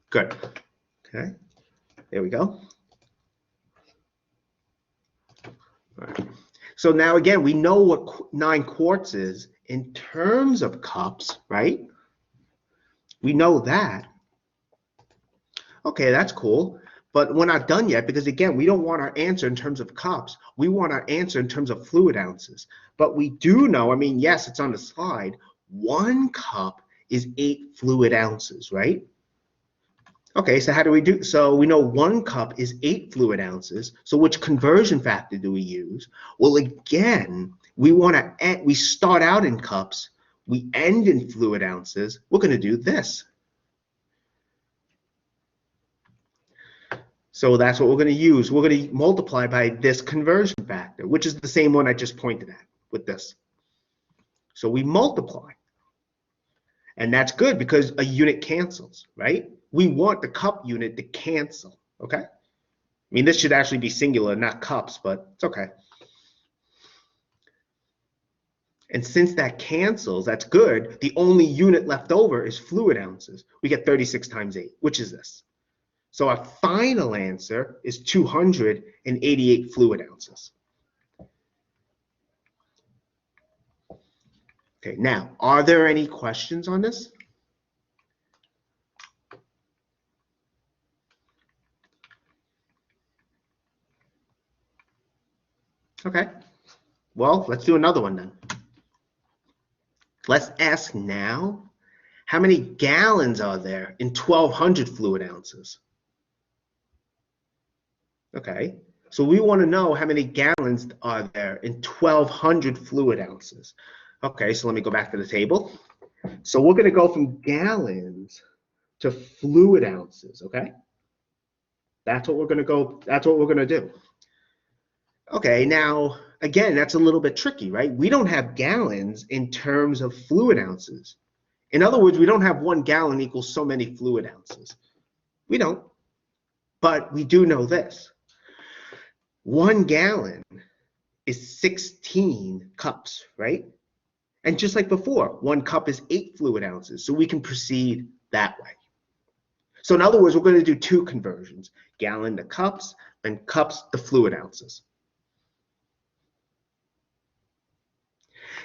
Good. Okay, there we go. All right. So now again, we know what 9 quarts is in terms of cups, right? We know that. Okay, that's cool. But we're not done yet because again, we don't want our answer in terms of cups. We want our answer in terms of fluid ounces. But we do know, I mean, yes, it's on the slide. 1 cup is 8 fluid ounces, right? Okay, so how do we do? So we know 1 cup is 8 fluid ounces. So which conversion factor do we use? Well, again, we start out in cups, we end in fluid ounces. We're going to do this. So that's what we're going to use. We're going to multiply by this conversion factor, which is the same one I just pointed at with this. So we multiply. And that's good because a unit cancels, right? We want the cup unit to cancel, okay? I mean, this should actually be singular, not cups, but it's okay. And since that cancels, that's good. The only unit left over is fluid ounces. We get 36 times 8, which is this. So our final answer is 288 fluid ounces. Okay, now, are there any questions on this? Okay, well, let's do another one then. Let's ask now, how many gallons are there in 1,200 fluid ounces? Okay, so we want to know how many gallons are there in 1,200 fluid ounces. Okay, so let me go back to the table. So we're going to go from gallons to fluid ounces, okay? That's what we're going to do. Okay, now, again, that's a little bit tricky, right? We don't have gallons in terms of fluid ounces. In other words, we don't have 1 gallon equals so many fluid ounces. We don't. But we do know this. 1 gallon is 16 cups, right? And just like before, 1 cup is 8 fluid ounces. So we can proceed that way. So in other words, we're going to do 2 conversions, gallon to cups and cups to fluid ounces.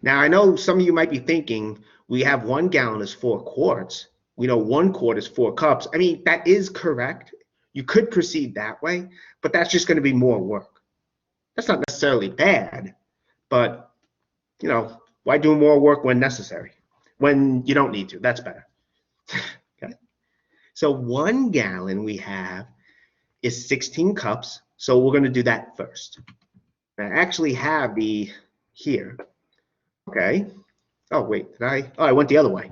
Now, I know some of you might be thinking, we have 1 gallon is 4 quarts. We know 1 quart is 4 cups. I mean, that is correct. You could proceed that way, but that's just going to be more work. That's not necessarily bad, but, you know, why do more work when necessary? When you don't need to, that's better. Okay. So 1 gallon we have is 16 cups. So we're going to do that first. I actually have the here. Okay. Oh, wait, I went the other way.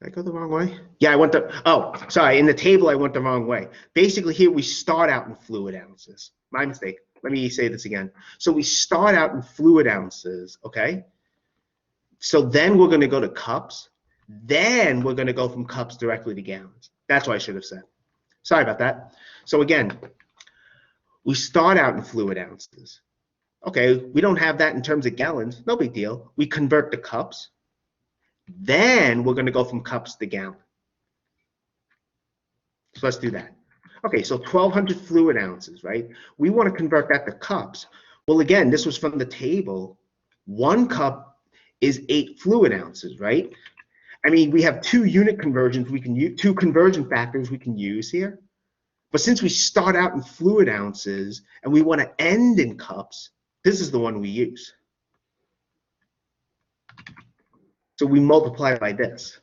Did I go the wrong way? Yeah, sorry, in the table I went the wrong way. Basically here we start out in fluid ounces. My mistake. Let me say this again. So we start out in fluid ounces, okay? So then we're going to go to cups. Then we're going to go from cups directly to gallons. That's what I should have said. Sorry about that. So again, we start out in fluid ounces. Okay, we don't have that in terms of gallons. No big deal. We convert to cups. Then we're going to go from cups to gallon. So let's do that. Okay, so 1,200 fluid ounces, right? We want to convert that to cups. Well, again, this was from the table. 1 cup is 8 fluid ounces, right? I mean, we have 2 unit conversions we can use, 2 conversion factors we can use here. But since we start out in fluid ounces and we want to end in cups, this is the one we use. So we multiply by this.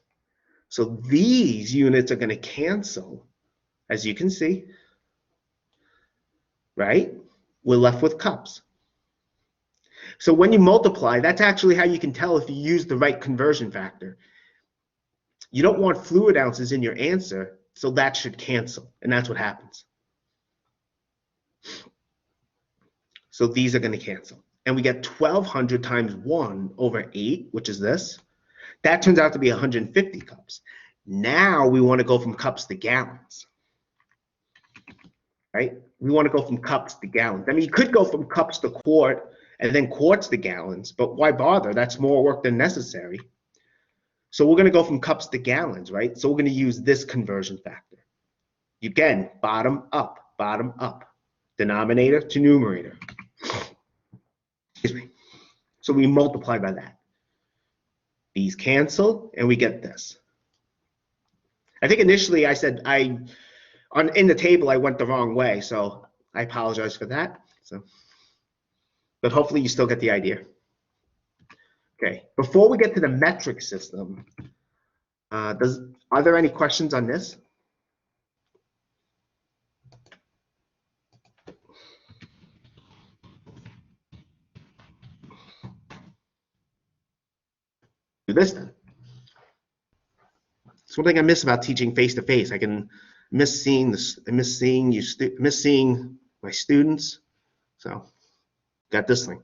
So these units are going to cancel, as you can see, right? We're left with cups. So when you multiply, that's actually how you can tell if you use the right conversion factor. You don't want fluid ounces in your answer, so that should cancel, and that's what happens. So these are going to cancel. And we get 1,200 times 1 over 8, which is this. That turns out to be 150 cups. Now we want to go from cups to gallons, right? We want to go from cups to gallons. I mean, you could go from cups to quart and then quarts to gallons, but why bother? That's more work than necessary. So we're going to go from cups to gallons, right? So we're going to use this conversion factor. Again, bottom up, denominator to numerator. Excuse me. So we multiply by that. These cancel, and we get this. I think initially I said in the table I went the wrong way, so I apologize for that. But hopefully you still get the idea. Okay, before we get to the metric system, are there any questions on this? Do this then. It's one thing I miss about teaching face to face. I can miss seeing this. I miss seeing you. Miss seeing my students. So, got this thing.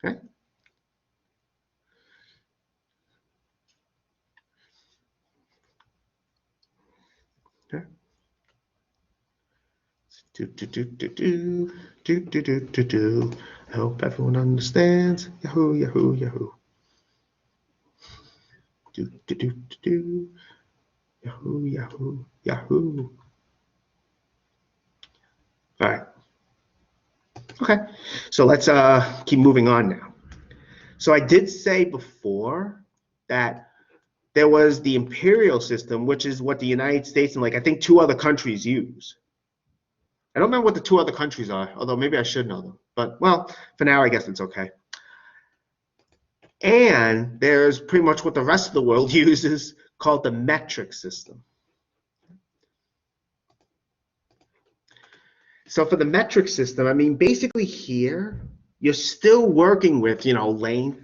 Okay. Okay. I hope everyone understands. Yahoo! Yahoo! Yahoo! Yahoo! Yahoo! Yahoo! All right. Okay, so let's keep moving on now. So I did say before that there was the imperial system, which is what the United States and I think 2 other countries use. I don't remember what the 2 other countries are, although maybe I should know them. But, well, for now, I guess it's okay. And there's pretty much what the rest of the world uses called the metric system. So for the metric system, I mean, basically here, you're still working with, length,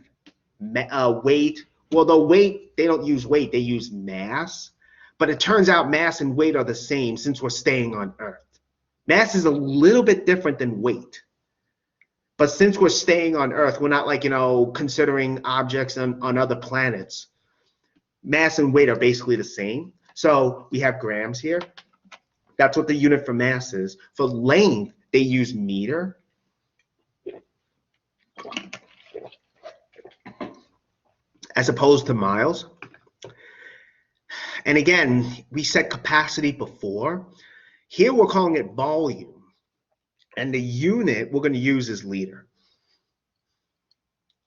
weight. Well, the weight, they don't use weight, they use mass. But it turns out mass and weight are the same since we're staying on Earth. Mass is a little bit different than weight. But since we're staying on Earth, we're not considering objects on other planets. Mass and weight are basically the same. So we have grams here. That's what the unit for mass is. For length, they use meter. As opposed to miles. And again, we said capacity before. Here we're calling it volume. And the unit we're going to use is liter.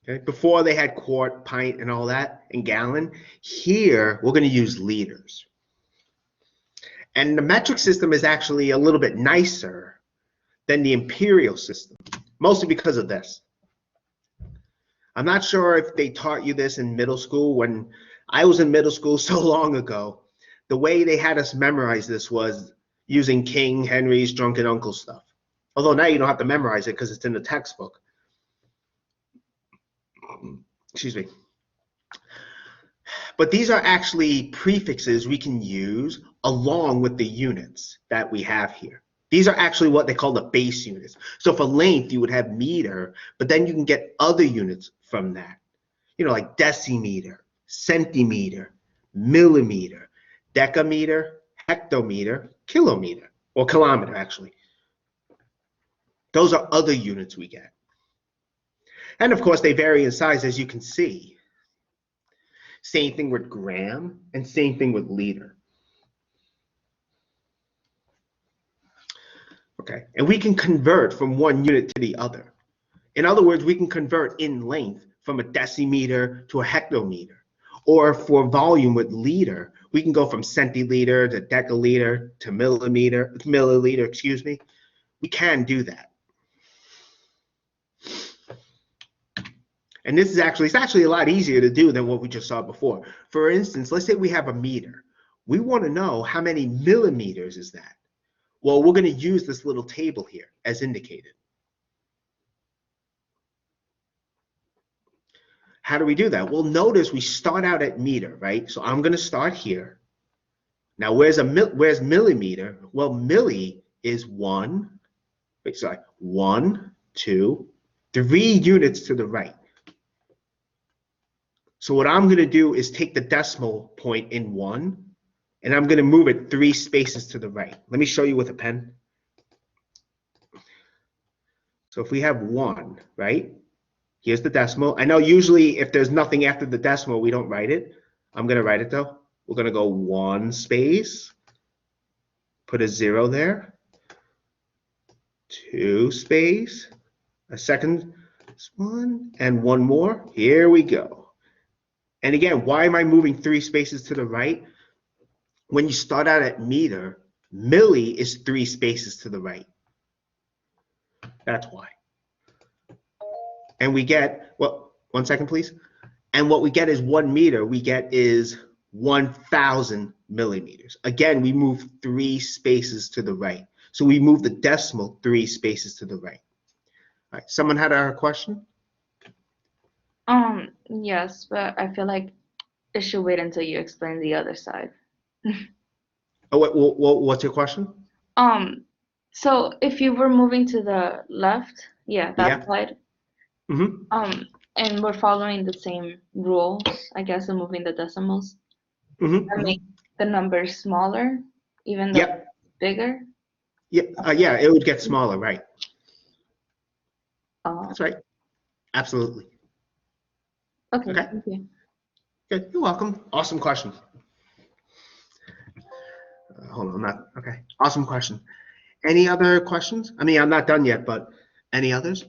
Okay? Before they had quart, pint, and all that, and gallon. Here we're going to use liters. And the metric system is actually a little bit nicer than the imperial system, mostly because of this. I'm not sure if they taught you this in middle school. When I was in middle school so long ago, the way they had us memorize this was using King Henry's Drunken Uncle stuff. Although now you don't have to memorize it because it's in the textbook. Excuse me. But these are actually prefixes we can use along with the units that we have here. These are actually what they call the base units. So for length, you would have meter, but then you can get other units from that. Like decimeter, centimeter, millimeter, decameter, hectometer, kilometer, or kilometer actually. Those are other units we get. And of course, they vary in size, as you can see. Same thing with gram, and same thing with liter. Okay, and we can convert from one unit to the other. In other words, we can convert in length from a decimeter to a hectometer. Or for volume with liter, we can go from centiliter to decaliter to milliliter, excuse me. We can do that. And this is it's actually a lot easier to do than what we just saw before. For instance, let's say we have a meter. We want to know how many millimeters is that. Well, we're going to use this little table here as indicated. How do we do that? Well, notice we start out at meter, right? So I'm going to start here. Now, where's millimeter? Well, milli is 1, 2, 3 units to the right. So what I'm going to do is take the decimal point in 1, and I'm going to move it 3 spaces to the right. Let me show you with a pen. So if we have 1, right? Here's the decimal. I know usually if there's nothing after the decimal, we don't write it. I'm going to write it though. We're going to go 1 space, Put a 0 there. 2 space, a second one, and one more. Here we go. And again, why am I moving 3 spaces to the right? When you start out at meter, milli is 3 spaces to the right. That's why. And we get, well, 1 second, please. And what we get is 1 meter. We get is 1,000 millimeters. Again, we move 3 spaces to the right. So we move the decimal 3 spaces to the right. All right, someone had a question? Yes, but I feel like it should wait until you explain the other side. Oh, what's your question? So if you were moving to the left, yeah, that Yeah. side, Mm-hmm. and we're following the same rules, I guess, of moving the decimals, Mm-hmm. that make the numbers smaller, even though Yep. it's bigger. Yeah. Yeah. It would get smaller, right? Uh, That's right. Absolutely. okay, Okay. thank you. Good. You're welcome. Awesome question. Hold on. I'm not. Okay. Awesome question. Any other questions? I mean, I'm not done yet, but any others?